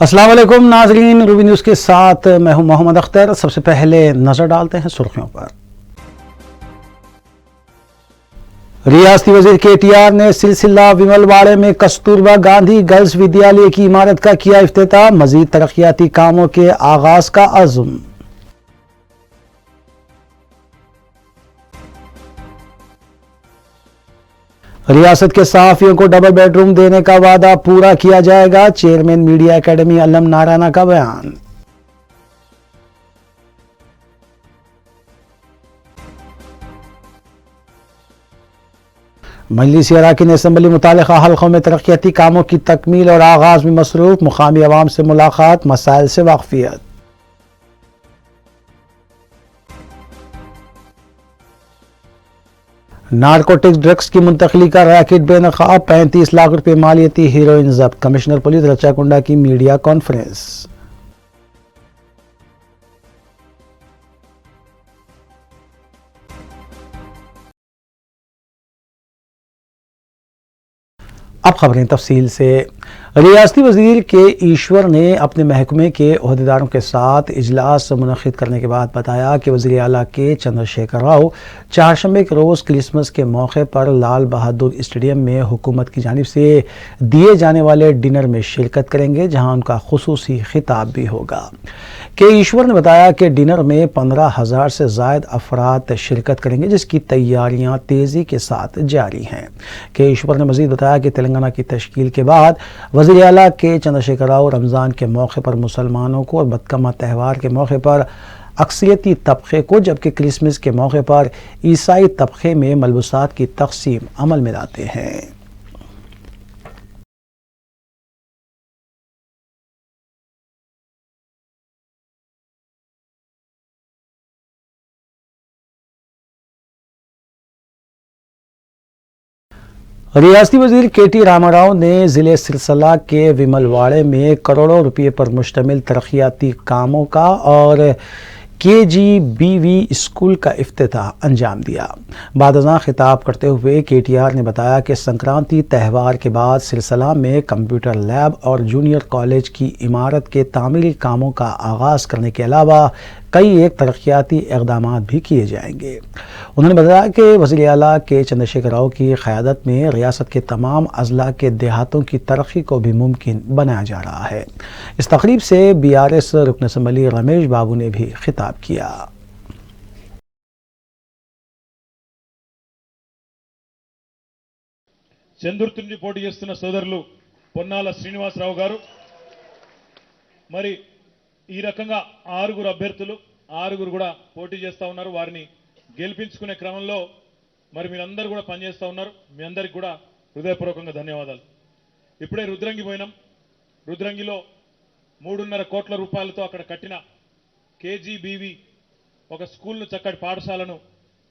अस्सलाम वालेकुम नाजरीन, रूबी न्यूज़ के साथ मैं हूं मोहम्मद अख्तर। सबसे पहले नजर डालते हैं सुर्खियों पर। रियासती वजीर KTR ने सिलसिला विमलवाड़े में कस्तूरबा गांधी गर्ल्स विद्यालय की इमारत का किया इफ्तिताह। मजीद तरक्याती कामों के आगाज का अज़्म। रियासत के सहाफियों को डबल बेडरूम देने का वादा पूरा किया जाएगा। चेयरमैन मीडिया एकेडमी अलम नारायणा का बयान। मजलिस अराकीन असम्बली मुतालिका हल्कों में तरक्याती कामों की तकमील और आगाज में मसरूफ। मुकामी अवाम से मुलाकात, मसाइल से वाकफियत। नारकोटिक्स ड्रग्स की मुंतकली का रैकेट बेनकाब, 35 लाख रुपए मालियती हीरोइन जब्त। कमिश्नर पुलिस रचाकुंडा की मीडिया कॉन्फ्रेंस। अब खबरें तफसील से। रियासती वजीर के ईश्वर ने अपने महकमे के ओहदेदारों के साथ इजलास मुनक़िद करने के बाद बताया कि वज़ीर आला के चंद्रशेखर राव चारशंबे के रोज़ क्रिसमस के मौके पर लाल बहादुर स्टेडियम में हुकूमत की जानिब से दिए जाने वाले डिनर में शिरकत करेंगे, जहां उनका खुसूसी खिताब भी होगा। के ईश्वर ने बताया कि डिनर में 15,000 से ज़ायद अफराद शिरकत करेंगे, जिसकी तैयारियां तेज़ी के साथ जारी हैं। के ईश्वर ने मज़ीद बताया कि तेलंगाना की तश्कील के बाद वज़ीर आला के चंद्रशेखर राव रमज़ान के मौके पर मुसलमानों को और बदकमा त्यौहार के मौके पर अक्सरियती तबके को, जबकि क्रिसमस के मौके पर ईसाई तबके में मलबूसात की तकसीम अमल में लाते हैं। रियासती वजीर KT रामाराव ने ज़िले सिरसला के विमलवाड़े में करोड़ों रुपये पर मुश्तमिल तरक्याती कामों का और KGBV स्कूल का इफ्तिताह अंजाम दिया। बादशाह खिताब करते हुए KTR ने बताया कि संक्रांति त्यौहार के बाद सिलसिला में कंप्यूटर लैब और जूनियर कॉलेज की इमारत के तामीरी कामों का आगाज़ करने के अलावा कई एक तरक्याती इक़दाम भी किए जाएंगे। उन्होंने बताया कि वज़ीर आला के चंद्रशेखर राव की क़यादत में रियासत के तमाम अज़ला के देहातों की तरक्की को भी मुमकिन बनाया जा रहा है। इस तकरीब से BRS रुकन असम्बली रमेश बाबू ने भी खिताब किया। చంద్రుర్తి నుంచి పోటీ చేస్తున్న సోదరులు పొన్నాల శ్రీనివాసరావు గారు, మరి ఈ రకంగా ఆరుగురు అభ్యర్థులు కూడా పోటీ చేస్తా ఉన్నారు. వారిని గెలిపించుకునే క్రమంలో మరి మీరందరూ కూడా పనిచేస్తా ఉన్నారు. మీ అందరికీ కూడా హృదయపూర్వకంగా ధన్యవాదాలు. ఇప్పుడే రుద్రంగి పోయినాం. రుద్రంగిలో 3.5 కోట్ల రూపాయలతో అక్కడ కట్టిన KGBV ఒక స్కూల్ను, చక్కటి పాఠశాలను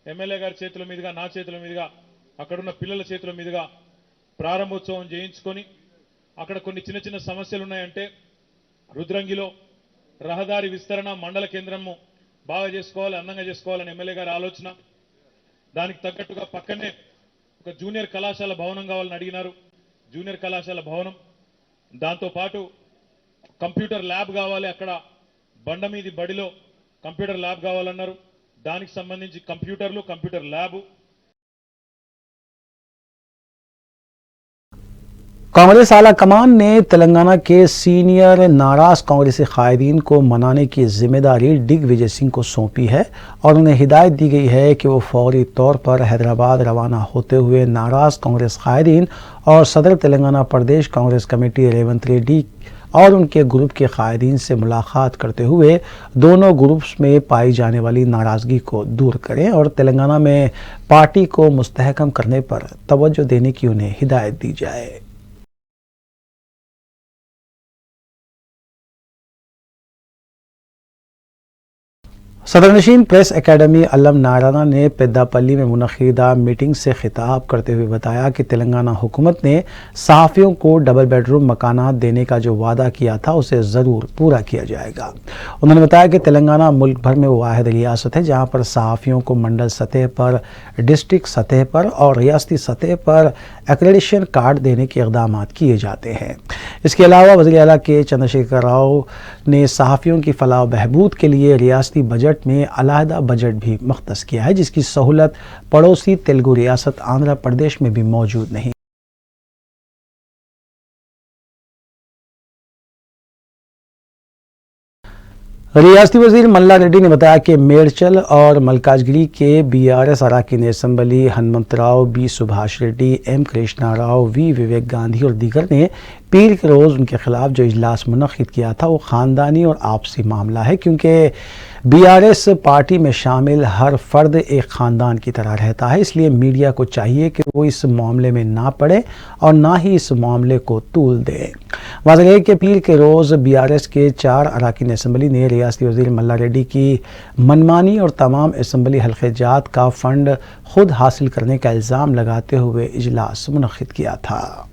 ఎమ్మెల్యే గారి చేతుల మీదుగా, నా చేతుల మీదుగా, అక్కడున్న పిల్లల చేతుల మీదుగా ప్రారంభోత్సవం చేయించుకొని, అక్కడ కొన్ని చిన్న చిన్న సమస్యలు ఉన్నాయంటే రుద్రంగిలో రహదారి విస్తరణ, మండల కేంద్రము బాగా చేసుకోవాలి, అందంగా చేసుకోవాలని ఎమ్మెల్యే గారి ఆలోచన. దానికి తగ్గట్టుగా పక్కనే ఒక జూనియర్ కళాశాల భవనం కావాలని అడిగినారు. జూనియర్ కళాశాల భవనం, దాంతో పాటు కంప్యూటర్ ల్యాబ్ కావాలి, అక్కడ బండమీది బడిలో కంప్యూటర్ ల్యాబ్ కావాలన్నారు. దానికి సంబంధించి కంప్యూటర్లు, కంప్యూటర్ ల్యాబ్. कांग्रेस आला कमान ने तेलंगाना के सीनियर नाराज कांग्रेसी कायदीन को मनाने की जिम्मेदारी दिग्विजय सिंह को सौंपी है और उन्हें हिदायत दी गई है कि वो फौरी तौर पर हैदराबाद रवाना होते हुए नाराज कांग्रेस कायदीन और सदर तेलंगाना प्रदेश कांग्रेस कमेटी रेवंत रेड्डी और उनके ग्रुप के कायदीन से मुलाकात करते हुए दोनों ग्रुप्स में पाई जाने वाली नाराजगी को दूर करें और तेलंगाना में पार्टी को मुस्तहकम करने पर तवज्जो देने की उन्हें हिदायत दी जाए। सदरनशीन प्रेस एकेडमी अलम नारायणा ने पेद्दापल्ली में मुनक्किदा मीटिंग से खिताब करते हुए बताया कि तेलंगाना हुकूमत ने सहाफ़ियों को डबल बेडरूम मकानात देने का जो वादा किया था उसे ज़रूर पूरा किया जाएगा। उन्होंने बताया कि तेलंगाना मुल्क भर में वाहिद रियासत है जहाँ पर सहाफ़ियों को मंडल सतह पर, डिस्ट्रिक्ट सतह पर और रियासती सतह पर एक्रेडिशन कार्ड देने के इक़दाम किए जाते हैं। इसके अलावा वज़ीर आला के चंद्रशेखर राव ने सहाफ़ियों की फलाह बहबूद के लिए रियासती बजट में अलहदा बजट भी मुख्तस किया है, जिसकी सहूलत पड़ोसी तेलुगु रियासत आंध्र प्रदेश में भी मौजूद नहीं। रियासती वजीर मल्ला रेड्डी ने बताया कि मेडचल और मलकाजगिरी के बीआरएस अरकान assembly Hanumantrao, B Subhash Reddy, M Krishna Rao, V Vivek Gandhi और दीगर ने पीर के रोज़ उनके खिलाफ जो इजलास मुनक्किद किया था वो ख़ानदानी और आपसी मामला है, क्योंकि बीआरएस पार्टी में शामिल हर फर्द एक ख़ानदान की तरह रहता है। इसलिए मीडिया को चाहिए कि वो इस मामले में ना पड़े और ना ही इस मामले को तूल दे। वाज़ेह है कि पीर के रोज़ बीआरएस के 4 अरकान असम्बली ने रियासती वज़ीर मल्ला रेड्डी की मनमानी और तमाम असम्बली हल्के जात का फ़ंड खुद हासिल करने का इल्ज़ाम लगाते हुए इजलास मुनक्किद किया था।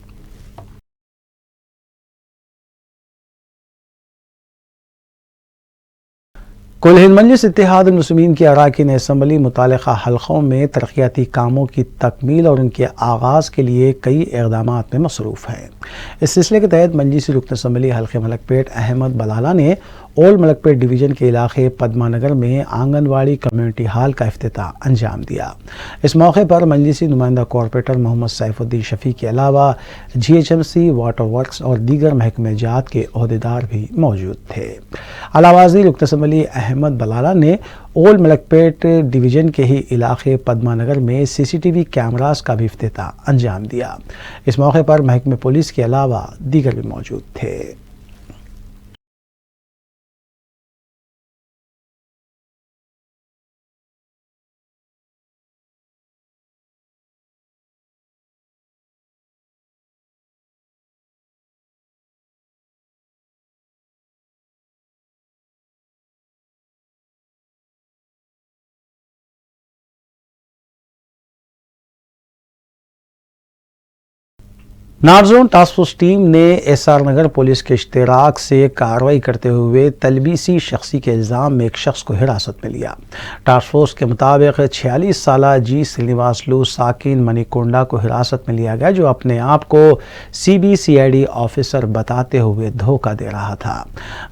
कुल हिंद मजलिस इत्तेहाद मुस्लिमीन की अरकान असम्बली मुतालिका हल्कों में तरक्याती कामों की तकमील और उनके आगाज़ के लिए कई इक़दाम में मसरूफ़ है। इस सिलसिले के तहत मजलिसी रुकन असम्बली हल्के मलकपेट अहमद बलाला ने ओल्ड मलकपेट डिवीज़न के इलाके पद्मानगर में आंगनवाड़ी कम्युनिटी हॉल का इफ्तिताह अंजाम दिया। इस मौके पर मजलिसी नुमाइंदा कॉरपोरेटर मोहम्मद सैफुद्दीन शफी के अलावा GHMC, वाटर वर्क्स और दीगर महकमे जात के ओहदेदार भी मौजूद थे। अलावाज़ी रुकन असम्बली अहमद बलाला ने ओल्ड मलकपेट डिवीज़न के ही इलाके पद्मानगर में CCTV कैमरास का भी इफ्तिताह अंजाम दिया। इस मौके पर महकमे पुलिस के अलावा दीगर भी मौजूद थे। नारजोन टास्क फोर्स टीम ने SR नगर पुलिस के इश्तराक से कार्रवाई करते हुए तलबीसी शख्सी के इल्ज़ाम में एक शख्स को हिरासत में लिया। टास्क फोर्स के मुताबिक 46 साला G श्रीनिवासलू साकिन मणिकोंडा को हिरासत में लिया गया, जो अपने आप को CBCID ऑफिसर बताते हुए धोखा दे रहा था।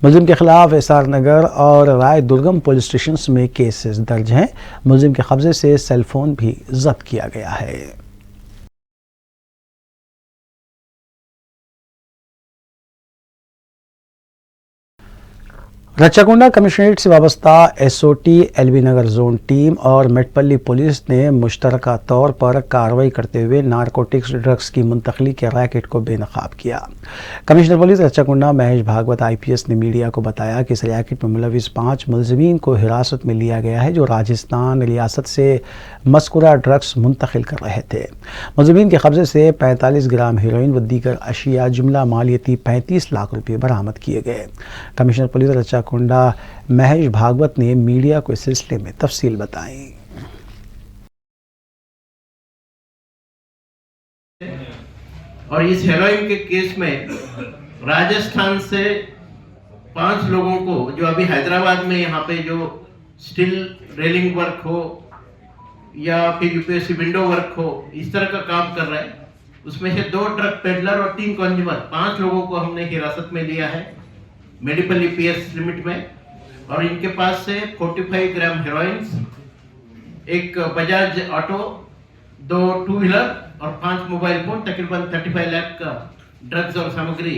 मुलजिम के खिलाफ SR नगर और राय दुर्गम पुलिस स्टेशन में केसेस दर्ज हैं। मुलजिम के कब्जे से सेलफोन भी जब्त किया गया है। रच्चाकुंडा कमिश्नरेट से वाबस्ता SOT LB नगर जोन टीम और मेटपल्ली पुलिस ने मुश्तरका तौर पर कार्रवाई करते हुए नारकोटिक्स ड्रग्स की मुंतकली के रैकेट को बेनकाब किया। Commissioner police Rachakonda Mahesh Bhagwat IPS ने मीडिया को बताया कि इस रैकेट में मुलविस 5 मुलजिमीन को हिरासत में लिया गया है, जो राजस्थान रियासत से मस्कुरा ड्रग्स मुंतकिल कर रहे थे। मुलजिमीन के कब्जे से 45 ग्राम हेरोइन व दीगर अशिया जुमला मालियती 35 लाख रुपये बरामद किए गए। कमिश्नर पुलिस रच्चाकुंडा महेश भागवत ने मीडिया को इस सिलसिले में तफसील बताई। और इस हेरोइन के केस में राजस्थान से 5 लोगों को, जो अभी हैदराबाद में यहाँ पे जो स्टील रेलिंग वर्क हो या फिर UPSC विंडो वर्क हो, इस तरह का काम कर रहे हैं, उसमें से 2 ड्रग पेडलर और 3 कंज्यूमर, 5 लोगों को हमने हिरासत में लिया है मेडिपल्ली PS लिमिट में। और इनके पास से 45 ग्राम हेरोइन, एक बजाज ऑटो, 2 टू व्हीलर और 5 मोबाइल फोन, तकरीबन 35 लाख का ड्रग्स और सामग्री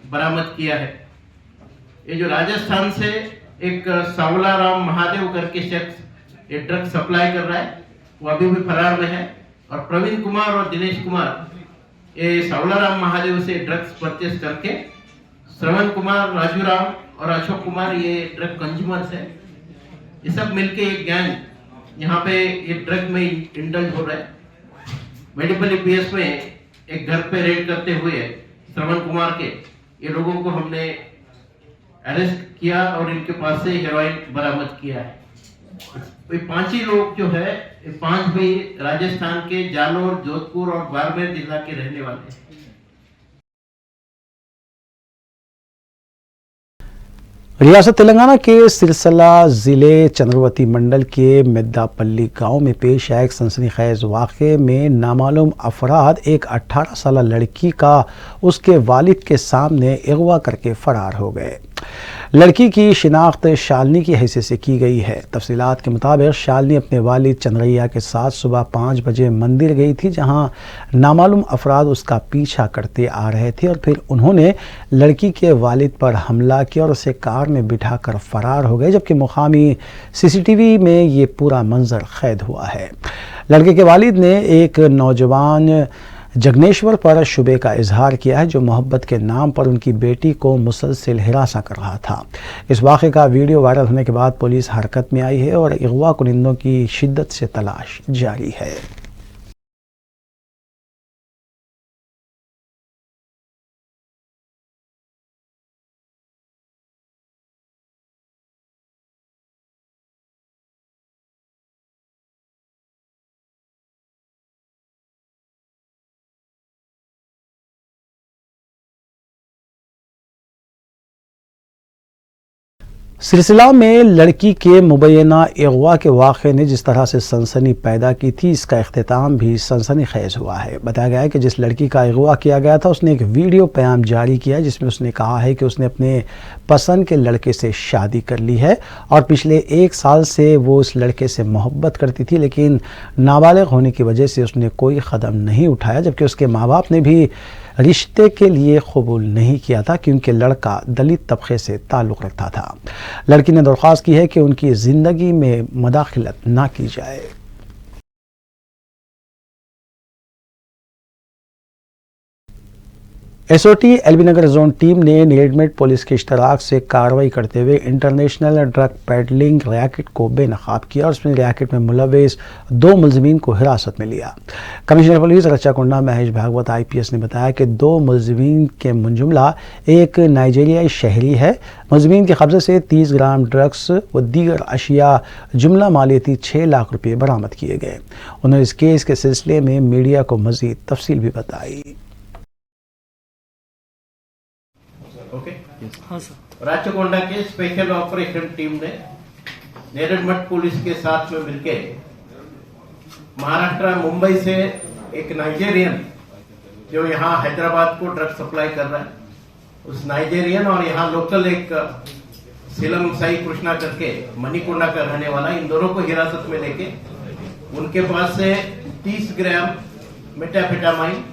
बरामद किया है। ये जो राजस्थान से एक सावलाराम महादेव करके शख्स ये ड्रग सप्लाई कर रहा है, वो अभी भी फरार में है। और प्रवीण कुमार और दिनेश कुमार ये सावलाराम महादेव से ड्रग्स परचेस करके, श्रवण कुमार, राजू राम और अशोक कुमार ये ड्रग कंज्यूमर्स है। ये सब मिलके एक गैंग यहाँ पे ये ड्रग में इंडल्ज हो रहा है। मेडिपल्ली PS में एक घर पे रेड करते हुए श्रवण कुमार के ये लोगों को हमने अरेस्ट किया और इनके पास से हेरोइन बरामद किया है। ये पांच ही लोग जो है, ये पांच भी राजस्थान के जालोर, जोधपुर और बाड़मेर जिला के रहने वाले हैं। रियासत तेलंगाना के सिरसला ज़िले चंद्रवती मंडल के मिद्दापल्ली गांव में पेश आए एक सनसनीखेज वाक़े में नामालूम अफराद एक 18 साल लड़की का उसके वालिद के सामने अगवा करके फरार हो गए। लड़की की शिनाख्त शालिनी की हैसियत से की गई है। तफसीलात के मुताबिक शालिनी अपने वालिद चंद्रैया के साथ सुबह 5 बजे मंदिर गई थी, जहां नामालूम अफराद उसका पीछा करते आ रहे थे और फिर उन्होंने लड़की के वालिद पर हमला किया और उसे कार में बिठाकर फरार हो गए, जबकि मुकामी सीसीटीवी में ये पूरा मंजर कैद हुआ है। लड़के के वालिद ने एक नौजवान जगनेश्वर पर शुबे का इजहार किया है, जो मोहब्बत के नाम पर उनकी बेटी को मुसलसल हिरासा कर रहा था। इस वाक़े का वीडियो वायरल होने के बाद पुलिस हरकत में आई है और अगवा कुनिंदों की शिद्दत से तलाश जारी है। सिलसिला में लड़की के मुबैना अगवा के वाक़े ने जिस तरह से सनसनी पैदा की थी, इसका इख्तिताम भी सनसनी खेज हुआ है। बताया गया है कि जिस लड़की का अगवा किया गया था, उसने एक वीडियो पैगाम जारी किया जिसमें उसने कहा है कि उसने अपने पसंद के लड़के से शादी कर ली है और पिछले 1 साल से वो उस लड़के से मोहब्बत करती थी, लेकिन नाबालिग होने की वजह से उसने कोई कदम नहीं उठाया, जबकि उसके माँ बाप ने भी रिश्ते के लिए कबूल नहीं किया था क्योंकि लड़का दलित तबके से ताल्लुक़ रखता था। लड़की ने दरख्वास्त की है कि उनकी ज़िंदगी में मदाखलत ना की जाए। एसओटी एलबी नगर जोन टीम ने नीलडमेट पुलिस के इश्तराक से कार्रवाई करते हुए इंटरनेशनल ड्रग पेडलिंग रैकेट को बेनकाब किया और उसमें रैकेट में मुलविस 2 मुलजिमीन को हिरासत में लिया। Commissioner police Rachakonda Mahesh Bhagwat IPS ने बताया कि 2 मुलजिमीन के मुंजुमला एक नाइजीरियाई शहरी है। मुलजिमीन के कब्जे से 30 ग्राम ड्रग्स व दीगर अशिया जुमला मालियती 6 लाख रुपये बरामद किए गए। उन्होंने इस केस के सिलसिले में मीडिया को मजीद तफसील भी बताई। ओके, हाँ सर। राचकोंडा के स्पेशल ऑपरेशन टीम ने नेरलमठ पुलिस के साथ में मिलकर महाराष्ट्र मुंबई से एक नाइजेरियन जो यहाँ हैदराबाद को ड्रग सप्लाई कर रहा है, उस नाइजेरियन और यहाँ लोकल एक सीलम साई कृष्णा करके मणिकोंडा का रहने वाला, इन दोनों को हिरासत में लेके उनके पास से 30 ग्राम मेटाफेटामाइन,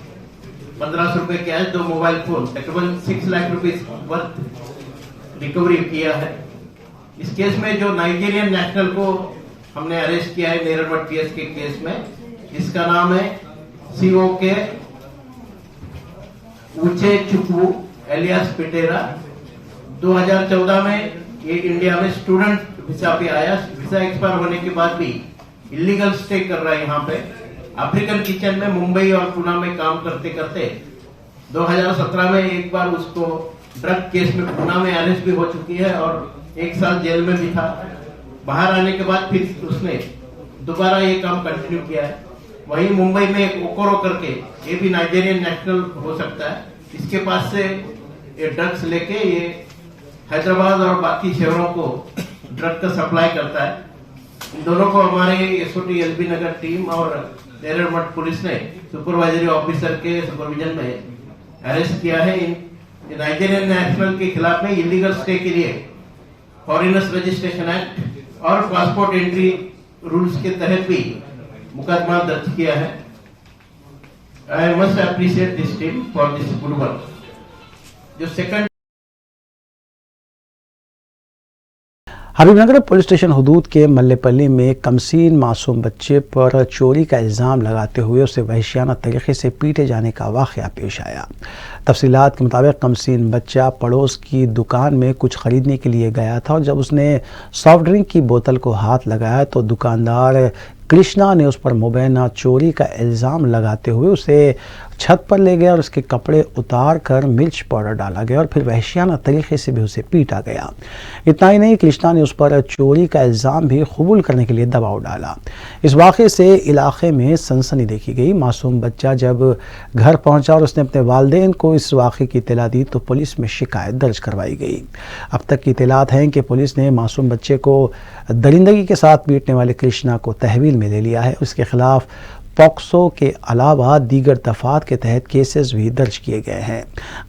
1500 रुपए कैश, 2 मोबाइल फोन, तकरीबन 6 लाख रुपए वर्थ रिकवरी किया है। इस केस में जो नाइजीरियन नेशनल को हमने अरेस्ट किया है नेरलमठ PS के केस में, इसका नाम है COK ऊचे चुकू एलियास पिटेरा। 2014 में ये इंडिया में स्टूडेंट वीजा पे आया। वीजा एक्सपायर होने के बाद भी इलीगल स्टे कर रहा है यहाँ पे। अफ्रीकन किचन में मुंबई और पुणे में काम करते करते 2017 में एक बार उसको ड्रग केस में पुणे में अरेस्ट भी हो चुकी है और 1 साल जेल में भी था। बाहर आने के बाद फिर उसने दोबारा ये काम कंटिन्यू किया है। वहीं मुंबई में एक ओकोरो करके, ये भी नाइजीरियन नेशनल हो सकता है, इसके पास से ये ड्रग्स लेके ये हैदराबाद और बाकी शहरों को ड्रग का सप्लाई करता है। इन दोनों को हमारे एसओटी एलबी नगर टीम और नेरलमठ पुलिस ने सुपरवाइजरी ऑफिसर के सुपरविजन में अरेस्ट किया है। इन नाइजीरियन नेशनल के खिलाफ में इलीगल स्टे के लिए फॉरेनर्स रजिस्ट्रेशन एक्ट और पासपोर्ट एंट्री रूल्स के तहत भी मुकदमा दर्ज किया है। I must appreciate this team for this good work. जो सेकंड हबीबनगर पुलिस स्टेशन हदूद के मल्लेपल्ली में कमसीन मासूम बच्चे पर चोरी का इल्ज़ाम लगाते हुए उसे वहशियाना तरीके से पीटे जाने का वाक़या पेश आया। तफसीलात के मुताबिक कमसीन बच्चा पड़ोस की दुकान में कुछ ख़रीदने के लिए गया था और जब उसने सॉफ्ट ड्रिंक की बोतल को हाथ लगाया तो दुकानदार कृष्णा ने उस पर मुबैना चोरी का इल्ज़ाम लगाते हुए उसे छत पर ले गया और उसके कपड़े उतार कर मिर्च पाउडर डाला गया और फिर वहशियाना तरीके से भी उसे पीटा गया। इतना ही नहीं, कृष्णा ने उस पर चोरी का इल्ज़ाम भी कबूल करने के लिए दबाव डाला। इस वाक़े से इलाके में सनसनी देखी गई। मासूम बच्चा जब घर पहुंचा और उसने अपने वालिदैन को इस वाक़े की इत्तला दी तो पुलिस में शिकायत दर्ज करवाई गई। अब तक की इत्तलात हैं कि पुलिस ने मासूम बच्चे को दरिंदगी के साथ पीटने वाले कृष्णा को तहवील में ले लिया है। उसके खिलाफ पॉक्सो के अलावा दीगर दफात के तहत केसेस भी दर्ज किए गए हैं।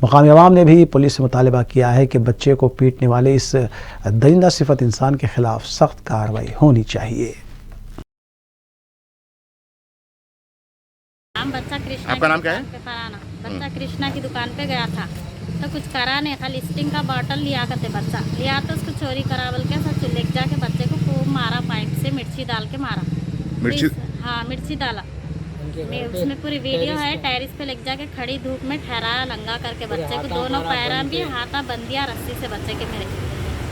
मकामी अवाम ने भी पुलिस से मुतालबा किया है कि बच्चे को पीटने वाले इस दरिंदा सिफत इंसान के खिलाफ सख्त कार्रवाई होनी चाहिए। बच्चा कृष्णा, आपका नाम क्या है? बच्चा कृष्णा की दुकान पे गया था तो कुछ करा नहीं था, लिस्टिंग का बॉटल लिया करते बच्चा लिया तो उसको चोरी करा बोल के सब ले जाके बच्चे को खूब मारा, पाइप से मिर्ची डाल के मारा। मिर्ची? हाँ, मिर्ची डाला। उसमें पूरी वीडियो है। टेरिस पे लेके जाके खड़ी धूप में ठहराया नंगा करके बच्चे को, दोनों पैरा भी हाथा बंदिया रस्सी से बच्चे के मेरे।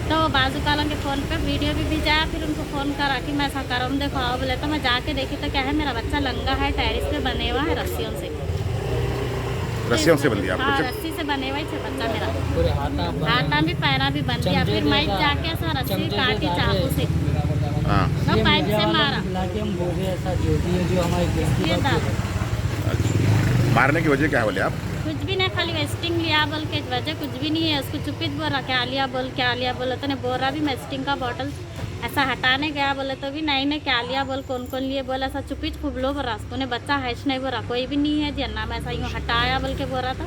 तो बाजू कालों के फ़ोन पे वीडियो भी भेजाया, फिर उनको फ़ोन करा कि मैं ऐसा कर रहा देखो आओ बोले। तो मैं जाके देखी तो क्या है, मेरा बच्चा नंगा है, टेरिस पे बने हुआ है रस्सियों से बन दिया। हाँ, रस्सी से बने हुआ है बच्चा मेरा, हाथा भी पैरा भी बन दिया। फिर मैं जाके ऐसा रस्सी काटी चाकू से, पाइप से मारा। मारने की वजह क्या है बोले आप? कुछ भी नहीं, खाली वेस्टिंग लिया बोल के वजह कुछ भी नहीं है। उसको चुपित बोल रहा क्या लिया बोले तो नहीं बोल रहा भी वेस्टिंग का बॉटल ऐसा हटाने गया बोले तो भी नहीं क्या लिया बोल, कौन कौन लिए बोल, ऐसा चुपित खूब लो बोल रहा। उसको ने बच्चा हैच नहीं बोल रहा, कोई भी नहीं है जी अन्ना में ऐसा यूँ हटाया बोल के बोल रहा था।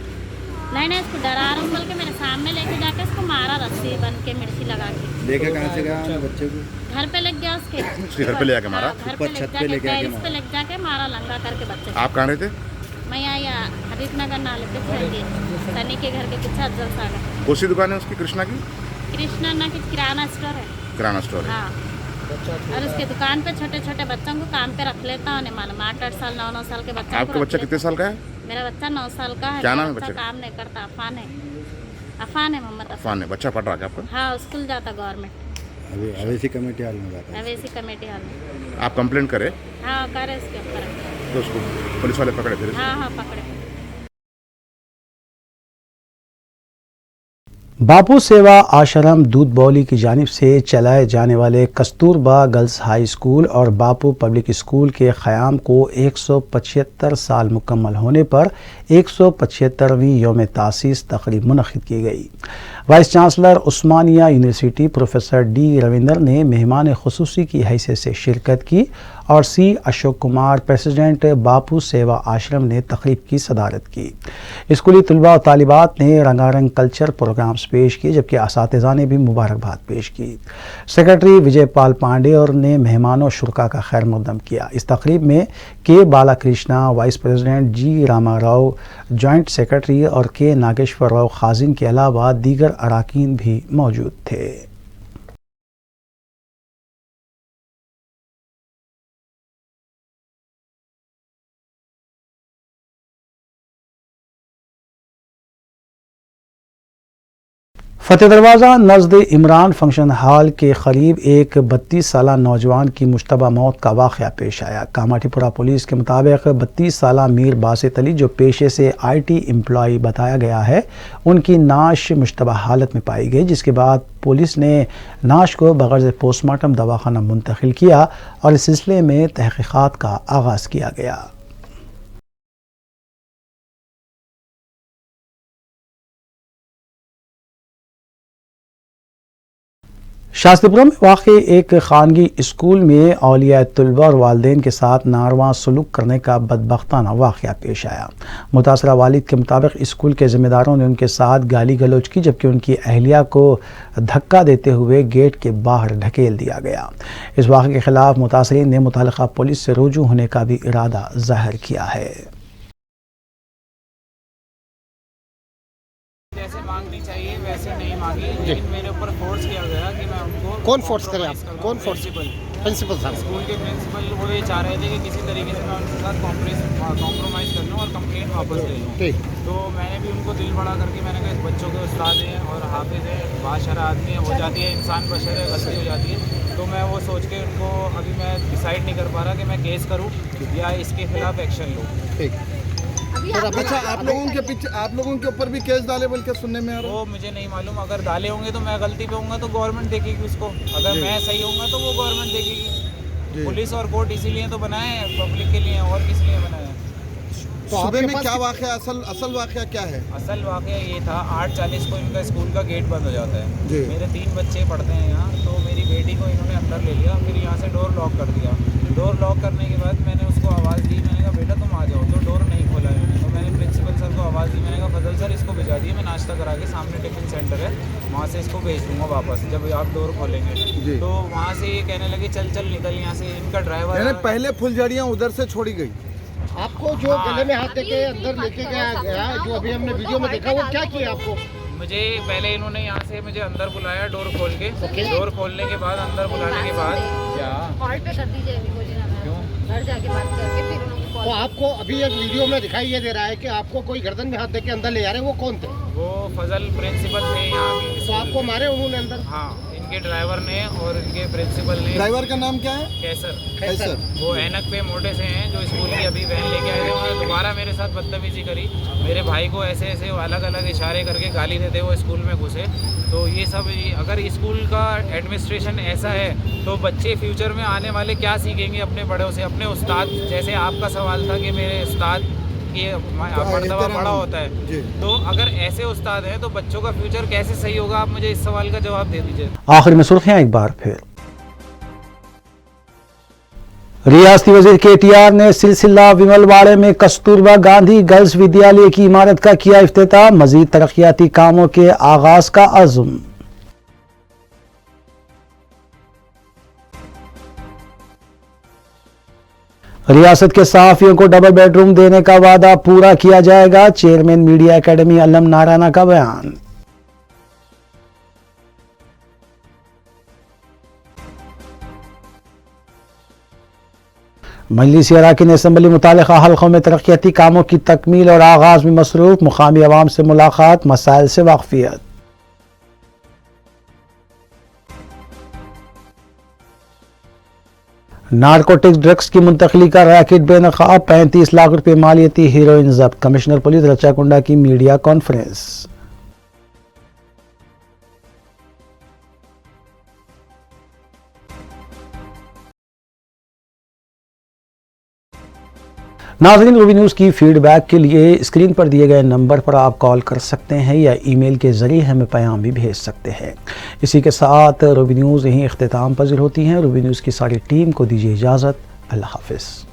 नहीं इसको डरा रहा हूँ बोल के मेरे सामने लेके जाके इसको मारा रस्सी बन के मिर्ची लगा के। लेके कहाँ से गया बच्चे को? घर पे लग गया उसके घर पे ले जाके मारा? घर पे छत पे ले जाके मारा नंगा करके बच्चे। आप कहाँ रहते? मैं यहाँ हबीबनगर नाले पे खड़ी सनी के घर के पीछे अफजल सागर। कौन सी दुकान है उसकी, कृष्णा की? कृष्णा ना की किराना स्टोर है। किराना स्टोर है। हाँ, और उसके दुकान पे छोटे छोटे बच्चों को काम पे रख लेता हूँ। मालूम 8-8 साल 9-9 साल के बच्चों। आपका बच्चा कितने साल का है? मेरा बच्चा 9 साल का है। क्या नाम है बच्चे का? काम नहीं करता, अफान है मोहम्मद अफान है। बच्चा पढ़ रहा है आपका? हाँ, स्कूल जाता गवर्नमेंट अवेसी कमेटी हाल में जाता है। अवेसी कमेटी हाल में। आप कंप्लेंट करें? हाँ, करे उसके ऊपर तो उसको पुलिस वाले पकड़े फिर? हाँ पकड़े। बापू सेवा आश्रम दूध बौली की जानिब से चलाए जाने वाले कस्तूरबा गर्ल्स हाई स्कूल और बापू पब्लिक स्कूल के क़याम को 175 साल मुकम्मल होने पर 175वीं यौम तासीस तकरीब मुनक़्क़िद की गई। वाइस चांसलर उस्मानिया यूनिवर्सिटी प्रोफेसर डी रविंदर ने मेहमान खुसूसी की हैसियत से शिरकत की और सी अशोक कुमार प्रेसिडेंट बापू सेवा आश्रम ने तकरीब की सदारत की। स्कूली तलबा और तालिबात ने रंगारंग कल्चर प्रोग्राम्स पेश किए जबकि असातिज़ा ने भी मुबारकबाद पेश की। सेक्रेटरी विजय पाल पांडे और ने मेहमानों शुरा का खैर मकदम किया। इस तकरीब में के बालाकृष्णा, वाइस प्रेसिडेंट जी रामा राव, जॉइंट सेक्रेटरी और के नागेश्वर राव खाजिन के अलावा दीगर अराकीन भी मौजूद थे। फतेह दरवाज़ा नज़द इमरान फंक्शन हॉल के करीब एक 32 साला नौजवान की मुश्तबा मौत का वाक़या पेश आया। कामाठीपुरा पुलिस के मुताबिक 32 साला मीर बासित अली, जो पेशे से IT एम्प्लॉय बताया गया है, उनकी नाश मुश्तबा हालत में पाई गई, जिसके बाद पुलिस ने नाश को बग़ैर पोस्टमार्टम दवाखाना मुंतकिल किया और इस सिलसिले में तहक़ीक़ात का आगाज़ किया गया। शास्त्रीपुरम में वाक़ एक खानगी स्कूल में औलिया तुलबा और वालिदैन के साथ नारवा सलूक करने का बदबख्ताना वाक़या पेश आया। मुतासरा वालिद के मुताबिक स्कूल के ज़िम्मेदारों ने उनके साथ गाली गलौज की जबकि उनकी अहलिया को धक्का देते हुए गेट के बाहर ढकेल दिया गया। इस वाक़े के ख़िलाफ़ मुतासरीन ने मुतल्लिक़ा पुलिस से रुजू होने का भी इरादा ज़ाहिर किया है। जैसे मांगनी चाहिए वैसे नहीं मांगी, लेकिन मेरे ऊपर फोर्स किया गया कि मैं उनको। कौन फोर्स करे आप? कौन फोर्स? प्रिंसिपल साहब। स्कूल के प्रिंसिपल वो ये चाह रहे थे कि किसी तरीके से मैं उनके साथ कॉम्प्रोमाइज़ कर लूँ और कंप्लेंट वापस ले लूँ। तो मैंने भी उनको दिल बड़ा करके मैंने कहा इस बच्चों के उस्ताद हैं और हाफिज़ हैं, बादशाह आदमी है, हो जाती है, इंसान बशर है, गलती हो जाती है। तो मैं वो सोच के उनको अभी मैं डिसाइड नहीं कर पा रहा कि मैं केस करूँ या इसके खिलाफ़ एक्शन लूँ। अच्छा, आप लोगों के ऊपर भी केस डाले बोल के सुनने में आ रहा है। वो मुझे नहीं मालूम, अगर डाले होंगे तो मैं गलती पे होऊंगा तो गवर्नमेंट देखेगी उसको, अगर मैं सही होऊंगा तो वो गवर्नमेंट देखेगी। पुलिस और कोर्ट इसीलिए तो बनाए हैं, पब्लिक के लिए, और किस लिए बनाए हैं। तो सुबह में क्या वाकया, असल वाकया क्या है? असल वाकया ये था, 8:40 को इनका स्कूल का गेट बंद हो जाता है। जी। मेरे 3 बच्चे पढ़ते हैं यहाँ, तो मेरी बेटी को इन्होंने अंदर ले लिया, फिर यहाँ से डोर लॉक कर दिया। डोर लॉक करने के बाद मैंने उसको आवाज़ दी, मैंने कहा बेटा तुम आ जाओ, तो डोर नहीं खोला इन्होंने। तो मैंने प्रिंसिपल सर को आवाज़ दी, मैंने कहा फजल सर इसको भिजा दिए, मैं नाश्ता करा के सामने टिफिन सेंटर है वहाँ से इसको भेज दूँगा वापस जब आप डोर खोलेंगे। तो वहाँ से ये कहने लगे चल चल निकल यहाँ से। इनका ड्राइवर पहले फुलझड़ियाँ उधर से छोड़ी गई। आपको जो गले में हाथ देके अंदर लेके गया, जो अभी हमने वीडियो में देखा, वो क्या किया आपको? मुझे पहले इन्होंने यहाँ से मुझे अंदर बुलाया डोर खोल के। डोर खोलने के बाद अंदर बुलाने के बाद क्या कॉल पे कर दीजिए, क्यों घर जाके बात करके फिर उनको कॉल। तो आपको अभी एक वीडियो में दिखाई ये दे रहा है कि आपको कोई गर्दन में हाथ देके अंदर ले जा रहे हैं, वो कौन थे? वो फजल प्रिंसिपल थे यहाँ के। तो आपको मारे उन्होंने अंदर? हाँ, इनके ड्राइवर ने और इनके प्रिंसिपल ने। ड्राइवर का नाम क्या है? कैसर। वो ऐनक पे मोटे से हैं, जो स्कूल की अभी वैन लेके आए थे। उन्होंने दोबारा मेरे साथ बदतमीजी करी, मेरे भाई को ऐसे ऐसे अलग अलग इशारे करके गाली देते वो स्कूल में घुसे। तो ये सब, अगर स्कूल का एडमिनिस्ट्रेशन ऐसा है तो बच्चे फ्यूचर में आने वाले क्या सीखेंगे अपने बड़ों से, अपने उस्ताद। जैसे आपका सवाल था कि मेरे उस्ताद की मर्तबा बड़ा होता है, तो अगर ऐसे उस्ताद हैं तो बच्चों का फ्यूचर कैसे सही होगा? आप मुझे इस सवाल का जवाब दे दीजिए। आखिर में सुर्खियां एक बार फिर। रियासती वजीर KTR ने सिलसिला विमलवाड़े में कस्तूरबा गांधी गर्ल्स विद्यालय की इमारत का किया इफ्तिताह, मजीद तरक्याती कामों के आगाज का अज़्म। रियासत के सहाफियों को डबल बेडरूम देने का वादा पूरा किया जाएगा, चेयरमैन मीडिया एकेडमी अलम नारायणा का बयान। मजलिस अराकीन असम्बली मुतालिका हल्कों में तरक्याती कामों की तकमील और आगाज में मसरूफ, मुकामी अवाम से मुलाकात, मसाइल से वाकफियत। नारकोटिक्स ड्रग्स की मुंतकली का रैकेट बेनकाब, 35 लाख रुपए मालियती हीरोइन जब्त, कमिश्नर पुलिस रचाकुंडा की मीडिया कॉन्फ्रेंस। नाज़रीन, रूबी न्यूज़ की फीडबैक के लिए स्क्रीन पर दिए गए नंबर पर आप कॉल कर सकते हैं या ईमेल के ज़रिए हमें पैगाम भी भेज सकते हैं। इसी के साथ रूबी न्यूज़ यहीं इख्तिताम पज़ीर होती हैं। रूबी न्यूज़ की सारी टीम को दीजिए इजाज़त। अल्लाह हाफ़िज़।